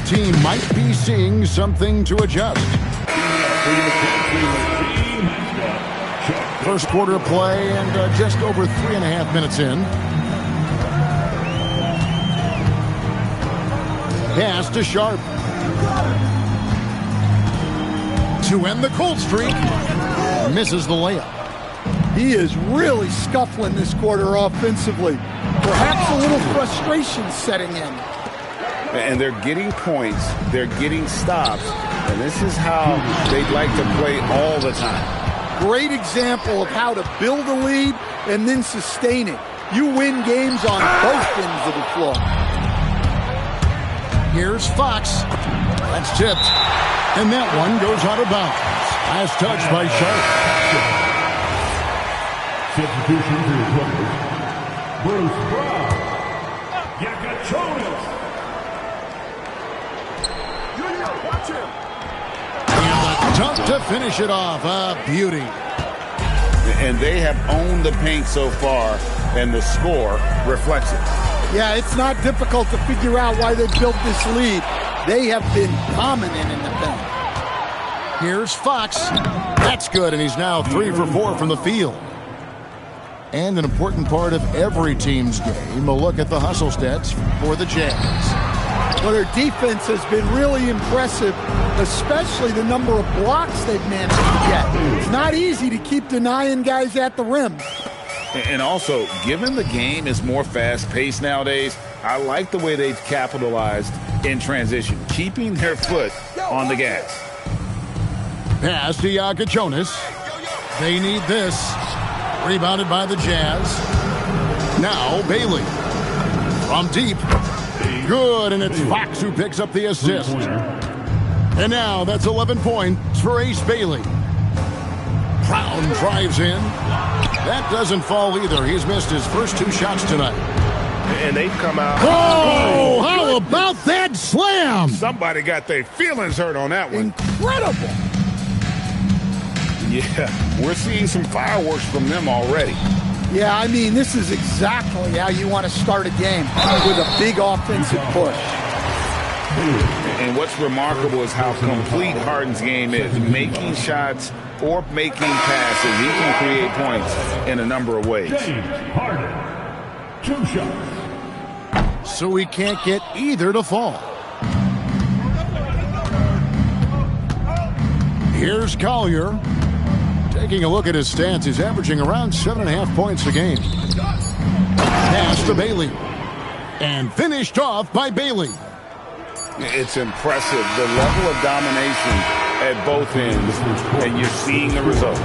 team might be seeing something to adjust. First quarter of play and just over 3.5 minutes in. Pass to Sharp. To end the cold streak. Misses the layup. He is really scuffling this quarter offensively. Perhaps a little frustration setting in. And they're getting points. They're getting stops. And this is how they'd like to play all the time. Great example of how to build a lead and then sustain it. You win games on both ends of the floor. Here's Fox. That's tipped. And that one goes out of bounds. Last touch by Sharp. Substitution for your players. Bruce Brown. Yakachonis. Watch him. And a dunk to finish it off. A beauty. And they have owned the paint so far, and the score reflects it. Yeah, it's not difficult to figure out why they built this lead. They have been dominant in the paint. Here's Fox. That's good, and he's now 3 for 4 from the field. And an important part of every team's game, a look at the hustle stats for the Jazz. Well, their defense has been really impressive, especially the number of blocks they've managed to get. It's not easy to keep denying guys at the rim. And also, given the game is more fast-paced nowadays, I like the way they've capitalized in transition, keeping their foot on the gas. Pass to Yakachonis. They need this. Rebounded by the Jazz. Now Bailey. From deep. Good, and it's Fox who picks up the assist. And now that's 11 points for Ace Bailey. Brown drives in. That doesn't fall either. He's missed his first 2 shots tonight. And they've come out. Oh, how about that slam? Somebody got their feelings hurt on that one. Incredible. Yeah, we're seeing some fireworks from them already. Yeah, I mean, this is exactly how you want to start a game, with a big offensive push. And what's remarkable is how complete Harden's game is. Making shots or making passes, he can create points in a number of ways. James Harden. 2 shots. So he can't get either to fall. Here's Collier. Taking a look at his stats, he's averaging around 7.5 points a game. Pass to Bailey. And finished off by Bailey. It's impressive, the level of domination at both ends, and you're seeing the results.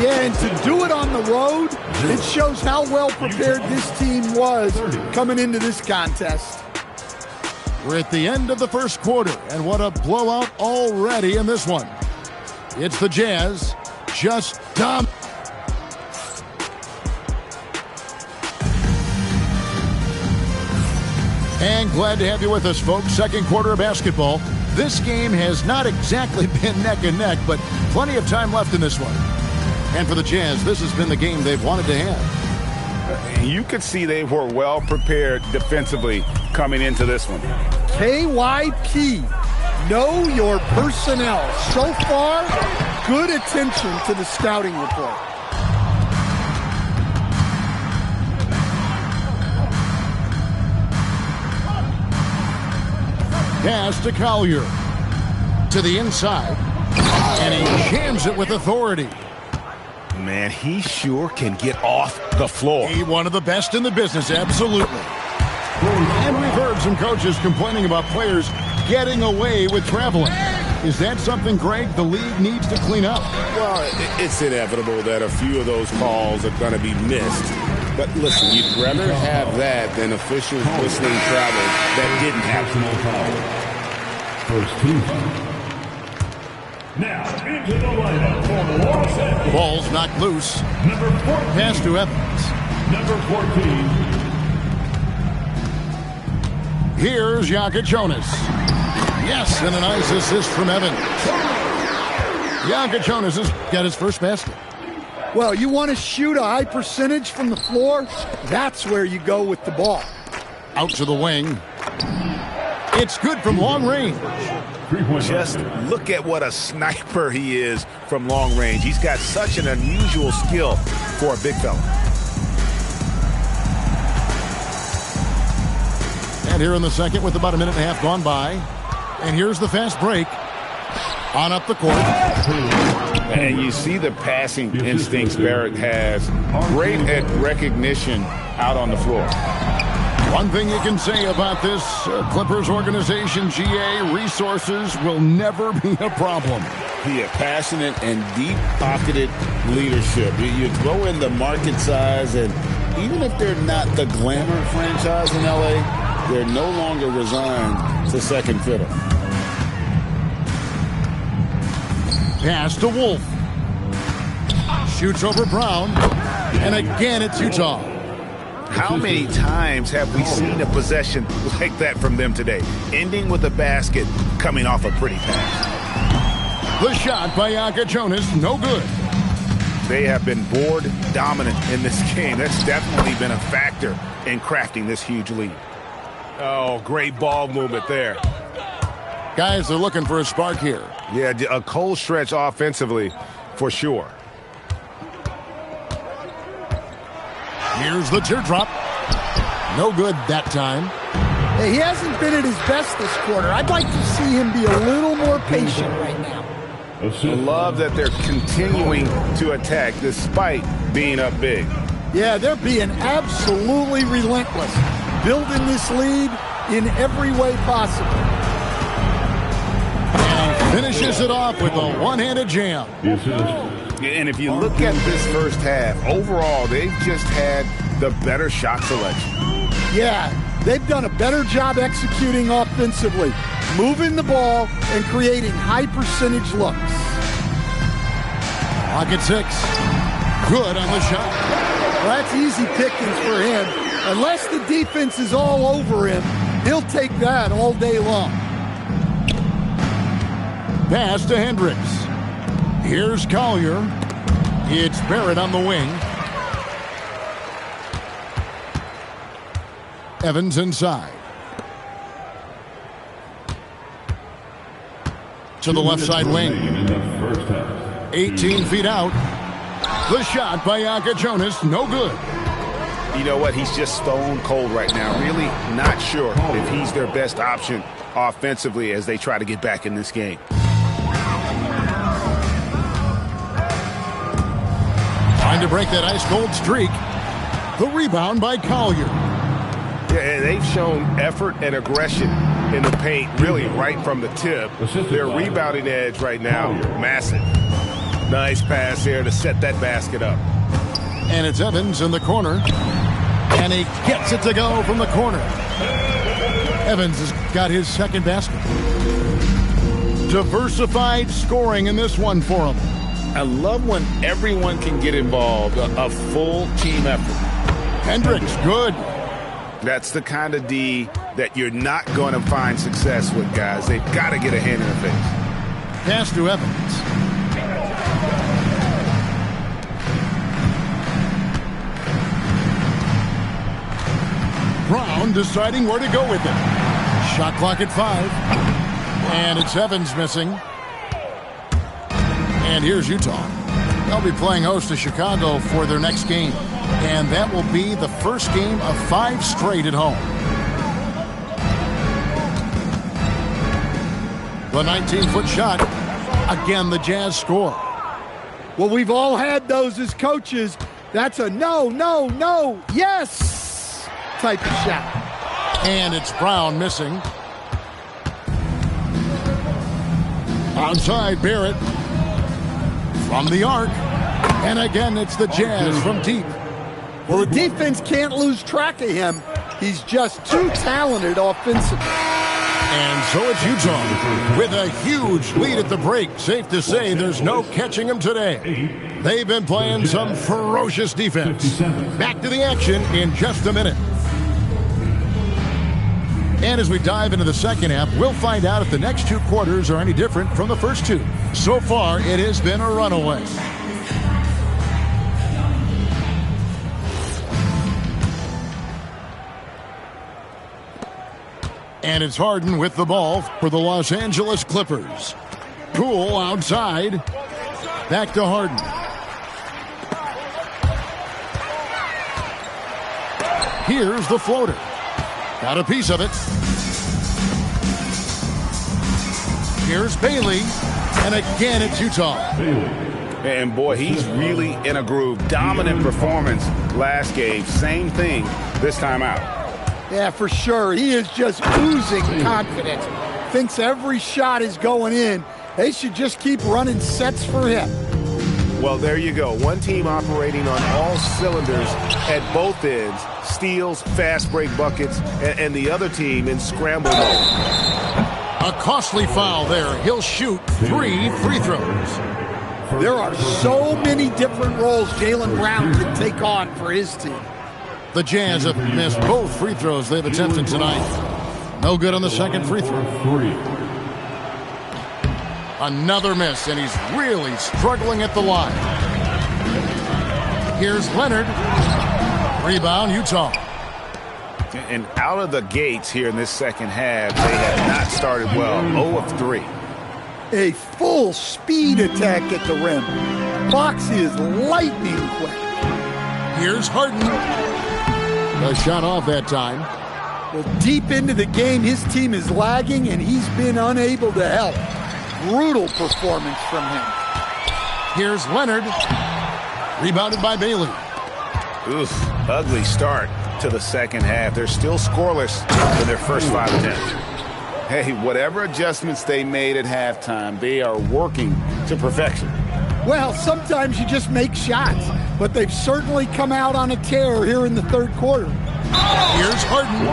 Yeah, and to do it on the road, it shows how well prepared this team was coming into this contest. We're at the end of the first quarter, and what a blowout already in this one. It's the Jazz. Just dumb. And glad to have you with us, folks. Second quarter of basketball. This game has not exactly been neck and neck, but plenty of time left in this one. And for the Jazz, this has been the game they've wanted to have. You could see they were well prepared defensively coming into this one. KYP. Know your personnel. So far, good attention to the scouting report. Pass to Collier. To the inside. And he jams it with authority. Man, he sure can get off the floor. He one of the best in the business, absolutely. And we've heard some coaches complaining about players getting away with traveling. Is that something, Greg, the league needs to clean up? Well, it's inevitable that a few of those calls are going to be missed. But listen, you'd rather have that than officials whistling travel that didn't happen. First team. Now into the lineup for Los Angeles. Ball's knocked loose. Number 14. Pass to Evans. Number 14. Here's Yakachonis. Yes, and a nice assist from Evans. Yakachonis has got his first basket. Well, you want to shoot a high percentage from the floor? That's where you go with the ball. Out to the wing. It's good from long range. Just look at what a sniper he is from long range. He's got such an unusual skill for a big fella. And here in the second with about a minute and a half gone by. And here's the fast break. On up the court. And you see the passing instincts Barrett has. Great at recognition out on the floor. One thing you can say about this Clippers organization, GA, resources will never be a problem. He has passionate and deep-pocketed leadership. You throw in the market size, and even if they're not the glamour franchise in L.A., they're no longer resigned to second fiddle. Pass to Wolf. Shoots over Brown. And again, it's Utah. How many times have we seen a possession like that from them today? Ending with a basket, coming off a pretty pass. The shot by Jonas, no good. They have been board dominant in this game. That's definitely been a factor in crafting this huge lead. Oh, great ball movement there. Guys are looking for a spark here. Yeah, a cold stretch offensively for sure. Here's the teardrop. No good that time. Hey, he hasn't been at his best this quarter. I'd like to see him be a little more patient right now. I love that they're continuing to attack despite being up big. Yeah, they're being absolutely relentless, building this lead in every way possible. And finishes it off with a one-handed jam. And if you look at this first half, overall, they've just had the better shot selection. Yeah, they've done a better job executing offensively, moving the ball and creating high-percentage looks. Pocket 6. Good on the shot. Well, that's easy pickings for him. Unless the defense is all over him, he'll take that all day long. Pass to Hendricks. Here's Collier. It's Barrett on the wing. Evans inside. To the left side wing. 18 feet out. The shot by Jonas, no good. You know what? He's just stone cold right now. Really not sure if he's their best option offensively as they try to get back in this game. Trying to break that ice-cold streak. The rebound by Collier. Yeah, they've shown effort and aggression in the paint, really right from the tip. Their rebounding edge right now, massive. Nice pass here to set that basket up. And it's Evans in the corner. And he gets it to go from the corner. Evans has got his second basket. Diversified scoring in this one for him. I love when everyone can get involved, a full team effort. Hendricks, good. That's the kind of D that you're not going to find success with, guys. They've got to get a hand in the face. Pass to Evans. Brown deciding where to go with it. Shot clock at 5. And it's Evans missing. And here's Utah. They'll be playing host to Chicago for their next game. And that will be the first game of 5 straight at home. The 19-foot shot. Again, the Jazz score. Well, we've all had those as coaches. That's a no, no, no, yes type of shot. And it's Brown missing. Outside, Barrett. From the arc. And again, it's the Jazz from deep. Well, the defense can't lose track of him. He's just too talented offensively. And so it's Utah with a huge lead at the break. Safe to say there's no catching them today. They've been playing some ferocious defense. Back to the action in just a minute. And as we dive into the second half, we'll find out if the next 2 quarters are any different from the first 2. So far, it has been a runaway. And it's Harden with the ball for the Los Angeles Clippers. Poole outside. Back to Harden. Here's the floater. Got a piece of it. Here's Bailey. And again, it's Utah. And boy, he's really in a groove. Dominant performance last game. Same thing this time out. Yeah, for sure. He is just oozing confidence. Thinks every shot is going in. They should just keep running sets for him. Well, there you go. One team operating on all cylinders at both ends. Steals, fast break buckets, and the other team in scramble mode. A costly foul there. He'll shoot 3 free throws. There are so many different roles Jaylen Brown can take on for his team. The Jazz have missed both free throws they've attempted tonight. No good on the second free throw. Another miss, and he's really struggling at the line. Here's Leonard. Rebound, Utah. And out of the gates here in this second half, they have not started well. 0 of 3. A full speed attack at the rim. Fox is lightning quick. Here's Harden. The shot off that time. Well, deep into the game, his team is lagging, and he's been unable to help. Brutal performance from him. Here's Leonard. Rebounded by Bailey. Oof, ugly start to the second half. They're still scoreless in their first 5 attempts. Hey, whatever adjustments they made at halftime, they are working to perfection. Well, sometimes you just make shots, but they've certainly come out on a tear here in the third quarter. Here's Harden.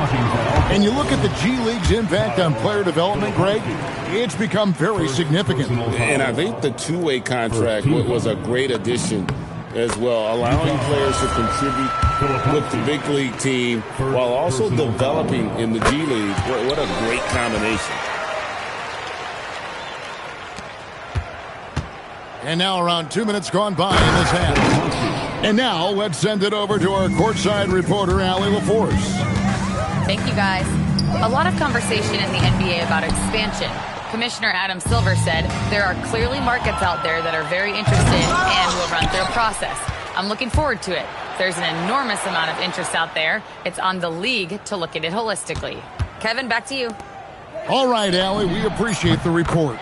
And you look at the G League's impact on player development, Greg, it's become very significant. And I think the two-way contract was a great addition as well, allowing players to contribute with the big league team while also developing in the G League. What a great combination. And now around 2 minutes gone by in this half. And now let's send it over to our courtside reporter, Allie LaForce. Thank you, guys. A lot of conversation in the NBA about expansion. Commissioner Adam Silver said there are clearly markets out there that are very interested and will run through a process. I'm looking forward to it. There's an enormous amount of interest out there. It's on the league to look at it holistically. Kevin, back to you. All right, Allie, we appreciate the report.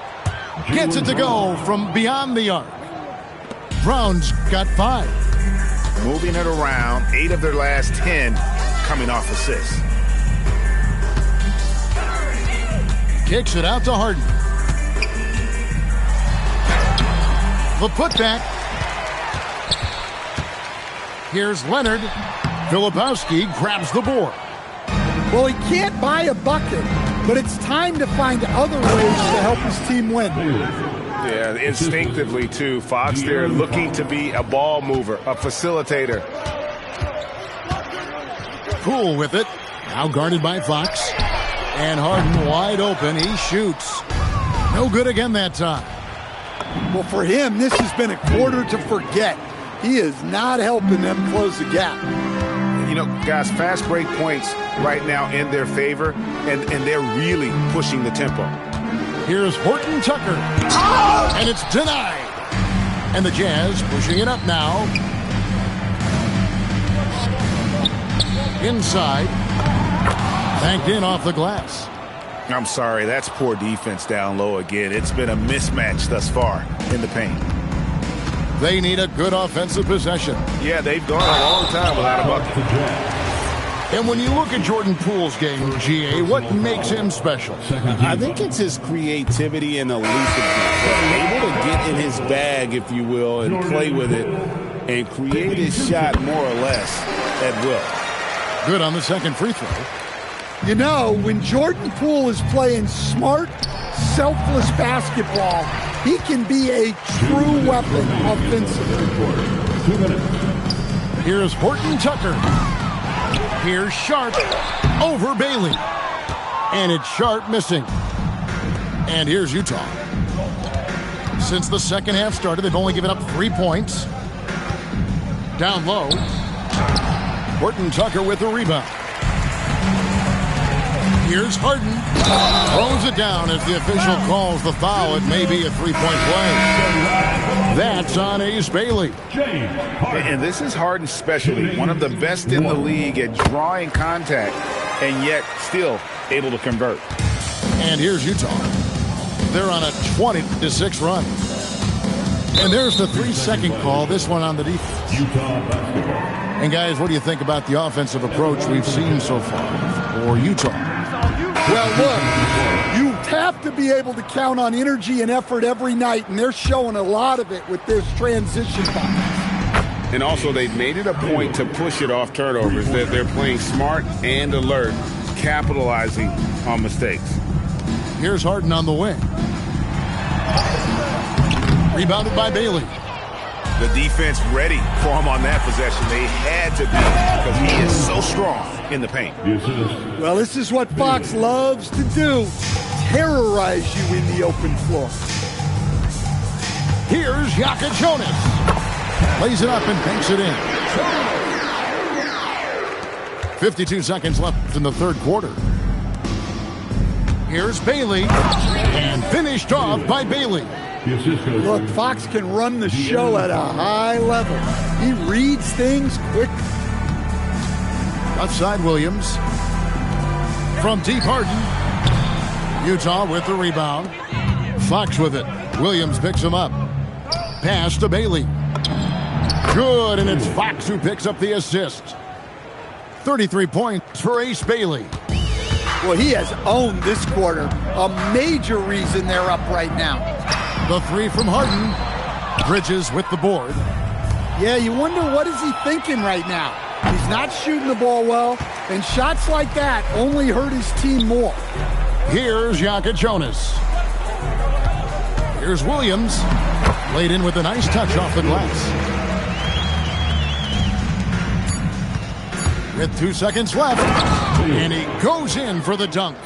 Gets it to go from beyond the arc. Brown's got 5. Moving it around, 8 of their last 10 coming off assists. Kicks it out to Harden. The putback. Here's Leonard. Filipowski grabs the board. Well, he can't buy a bucket, but it's time to find other ways to help his team win. Yeah, instinctively, too. Fox there looking to be a ball mover, a facilitator. Poole with it. Now guarded by Fox. And Harden wide open. He shoots. No good again that time. Well, for him, this has been a quarter to forget. He is not helping them close the gap. You know, guys, fast break points right now in their favor, and they're really pushing the tempo. Here's Horton Tucker. And it's denied. And the Jazz pushing it up now. Inside. Banked in off the glass. I'm sorry, that's poor defense down low again. It's been a mismatch thus far in the paint. They need a good offensive possession. Yeah, they've gone a long time without a bucket. And when you look at Jordan Poole's game, GA, what makes him special? I think it's his creativity and elusiveness. Able to get in his bag, if you will, and play with it and create his shot more or less at will. Good on the second free throw. You know, when Jordan Poole is playing smart, selfless basketball, he can be a true weapon offensively. Here's Horton Tucker. Here's Sharp over Bailey. And it's Sharp missing. And here's Utah. Since the second half started, they've only given up 3 points. Down low. Horton Tucker with the rebound. Here's Harden. Throws it down as the official calls the foul. It may be a three-point play. That's on Ace Bailey. And this is Harden's specialty. One of the best in the league at drawing contact and yet still able to convert. And here's Utah. They're on a 20-6 run. And there's the 3-second call, this one on the defense. And guys, what do you think about the offensive approach we've seen so far for Utah? Well, look, you have to be able to count on energy and effort every night, and they're showing a lot of it with this transition pass. And also, they've made it a point to push it off turnovers. They're playing smart and alert, capitalizing on mistakes. Here's Harden on the wing. Rebounded by Bailey. The defense ready for him on that possession. They had to be because he is so strong in the paint. Well, this is what Fox loves to do. Terrorize you in the open floor. Here's Jonas. Lays it up and banks it in. 52 seconds left in the third quarter. Here's Bailey. And finished off by Bailey. Look, Fox can run the show at a high level. He reads things quick. Left side, Williams. From deep, Harden. Utah with the rebound. Fox with it. Williams picks him up. Pass to Bailey. Good, and it's Fox who picks up the assist. 33 points for Ace Bailey. Well, he has owned this quarter. A major reason they're up right now. The three from Harden. Bridges with the board. Yeah, you wonder what is he thinking right now. He's not shooting the ball well, and shots like that only hurt his team more. Here's Jonas. Here's Williams. Laid in with a nice touch off the glass. With 2 seconds left, and he goes in for the dunk.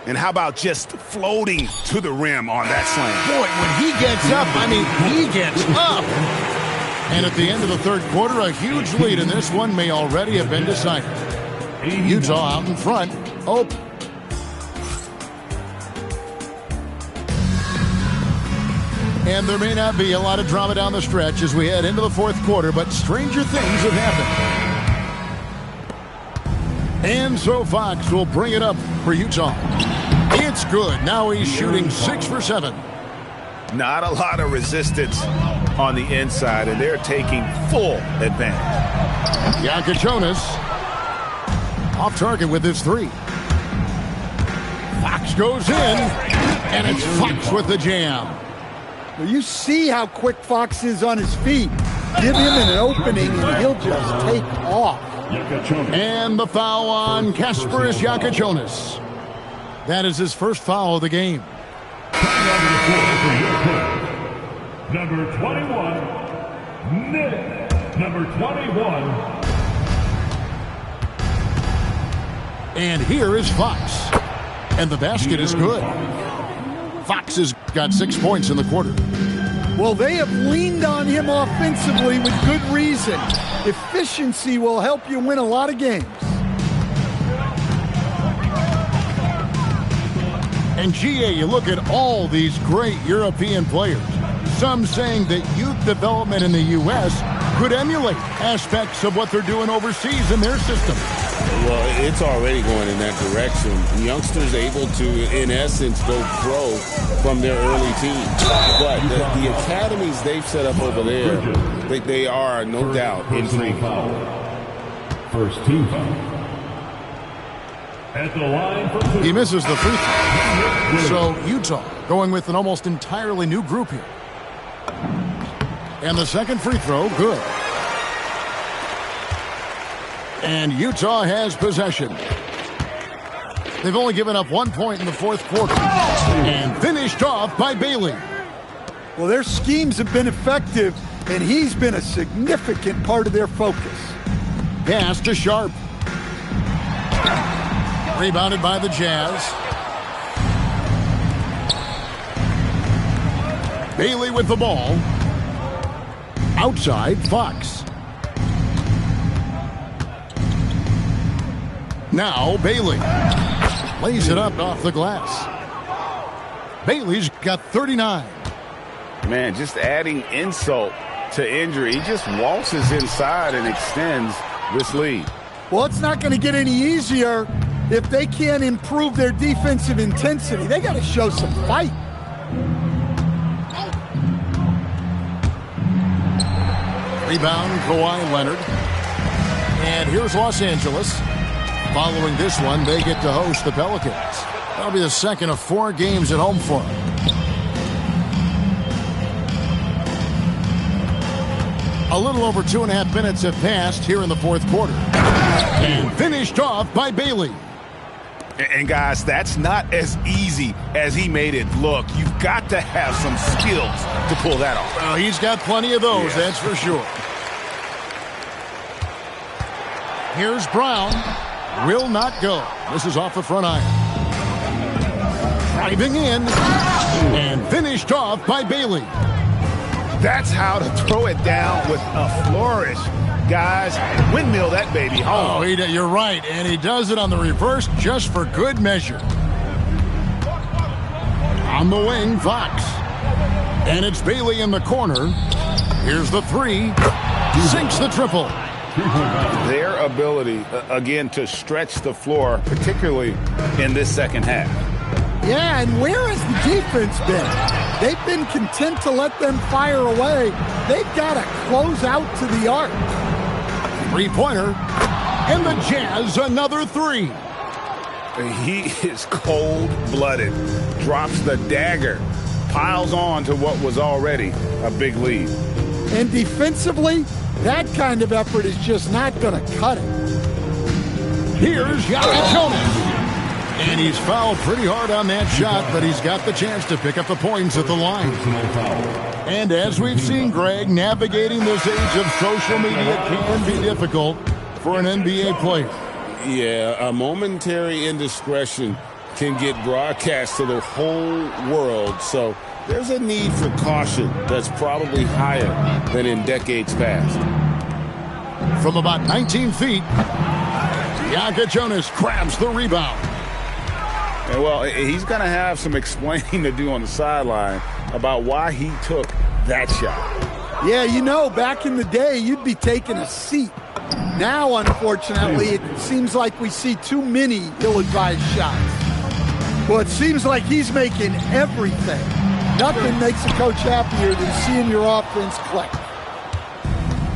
And how about just floating to the rim on that slam? Boy, when he gets up, he gets up. And at the end of the third quarter, a huge lead in this one may already have been decided. Utah out in front. Oh. And there may not be a lot of drama down the stretch as we head into the fourth quarter, but stranger things have happened. And so Fox will bring it up for Utah. It's good. Now he's shooting 6 for 7. Not a lot of resistance on the inside, and they're taking full advantage. Jonas off target with his three. Fox goes in, and it's Fox with the jam. Well, you see how quick Fox is on his feet. Give him an opening, and he'll just take off. And the foul on Kasparis Jonas. That is his first foul of the game. Number 21, Nick. Number 21. And here is Fox. And the basket is good. Fox has got 6 points in the quarter. Well, they have leaned on him offensively with good reason. Efficiency will help you win a lot of games. And GA, you look at all these great European players. Some saying that youth development in the U.S. could emulate aspects of what they're doing overseas in their system. Well, it's already going in that direction. Youngsters able to, in essence, go pro from their early teens. But the academies they've set up over there, they are, no doubt, intriguing. First team foul. At the line for two. He misses the free throw. So Utah going with an almost entirely new group here. And the second free throw, good. And Utah has possession. They've only given up 1 point in the fourth quarter. And finished off by Bailey. Well, their schemes have been effective, and he's been a significant part of their focus. Pass to Sharp. Rebounded by the Jazz. Bailey with the ball. Outside, Fox. Now Bailey. lays it up off the glass. Bailey's got 39. Man, just adding insult to injury. He just waltzes inside and extends this lead. Well, it's not going to get any easier if they can't improve their defensive intensity. They got to show some fight. Rebound, Kawhi Leonard. And here's Los Angeles. Following this one, they get to host the Pelicans. That'll be the second of 4 games at home for them. A little over 2.5 minutes have passed here in the fourth quarter. And finished off by Bailey. And guys, that's not as easy as he made it look. You've got to have some skills to pull that off. Well, he's got plenty of those, that's for sure. Here's Brown. Will not go. This is off the front iron. Driving in. And finished off by Bailey. That's how to throw it down with a flourish. Guys, windmill that baby home. Oh, you're right. And he does it on the reverse just for good measure. On the wing, Fox. And it's Bailey in the corner. Here's the 3. Sinks the triple. Their ability, again, to stretch the floor, particularly in this second half. Yeah, and where has the defense been? They've been content to let them fire away. They've got to close out to the arc. 3-pointer. And the Jazz, another 3. He is cold-blooded. Drops the dagger. Piles on to what was already a big lead. And defensively, that kind of effort is just not going to cut it. Here's Jonas. And he's fouled pretty hard on that shot, but he's got the chance to pick up the points at the line. And as we've seen, Greg, navigating this age of social media can be difficult for an NBA player. Yeah, a momentary indiscretion can get broadcast to the whole world. So there's a need for caution that's probably higher than in decades past. From about 19 feet, Jonas grabs the rebound. And well, he's going to have some explaining to do on the sideline about why he took that shot. Yeah, you know, back in the day, you'd be taking a seat. Now, unfortunately, it seems like we see too many ill-advised shots. Well, it seems like he's making everything. Nothing makes a coach happier than seeing your offense click.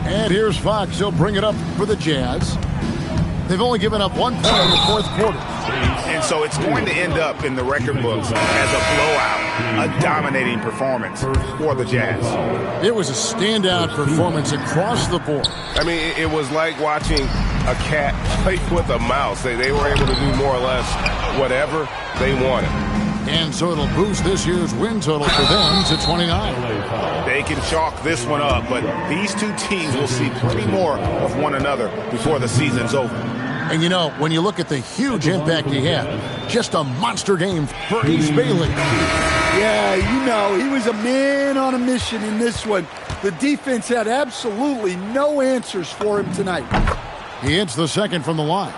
And here's Fox. He'll bring it up for the Jazz. They've only given up 1 point in the fourth quarter. And so it's going to end up in the record books as a blowout, a dominating performance for the Jazz. It was a standout performance across the board. I mean, it was like watching a cat play with a mouse. They were able to do more or less whatever they wanted. And so it'll boost this year's win total for them to 29. They can chalk this one up, but these two teams will see plenty more of one another before the season's over. And you know, when you look at the huge impact he had, just a monster game for Ace Bailey. Yeah, you know, he was a man on a mission in this one. The defense had absolutely no answers for him tonight. He hits the second from the line.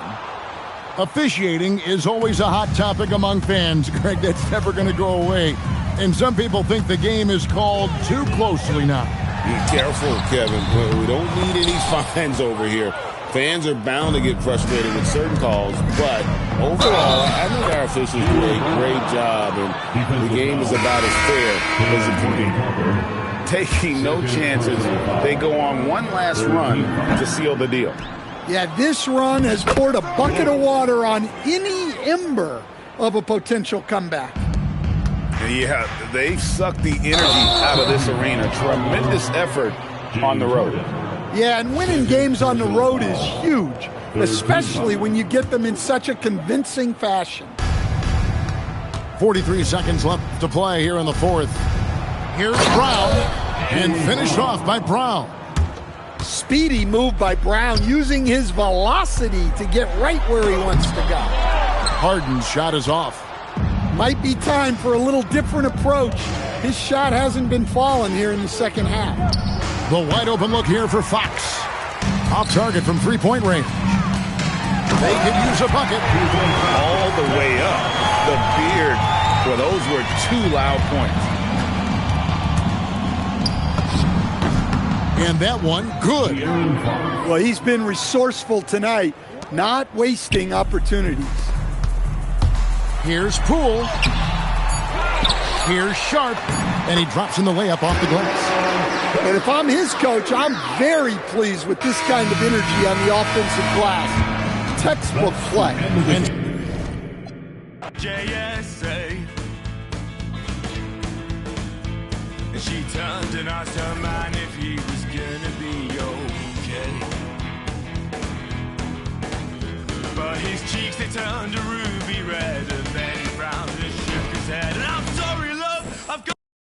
Officiating is always a hot topic among fans, Greg. That's never going to go away. And some people think the game is called too closely now. Be careful, Kevin. We don't need any fines over here. Fans are bound to get frustrated with certain calls, but overall, I think our officials do a great job, and the game is about as fair as it can be. Taking no chances, they go on one last run to seal the deal. Yeah, this run has poured a bucket of water on any ember of a potential comeback. Yeah, they've sucked the energy out of this arena. Tremendous effort on the road. Yeah, and winning games on the road is huge, especially when you get them in such a convincing fashion. 43 seconds left to play here in the fourth. Here's Brown, and finished off by Brown. Speedy move by Brown, using his velocity to get right where he wants to go. Harden's shot is off. Might be time for a little different approach. His shot hasn't been falling here in the second half. The wide open look here for Fox. Off target from 3-point range. They could use a bucket. All the way up. The beard. Well, those were 2 loud points. And that one, good. Well, he's been resourceful tonight, not wasting opportunities. Here's Poole. Here's Sharp. And he drops in the layup off the glass. And if I'm his coach, I'm very pleased with this kind of energy on the offensive glass. Textbook play. JSA. And she turned and asked her man if he was gonna be okay. But his cheeks, they turned a ruby red.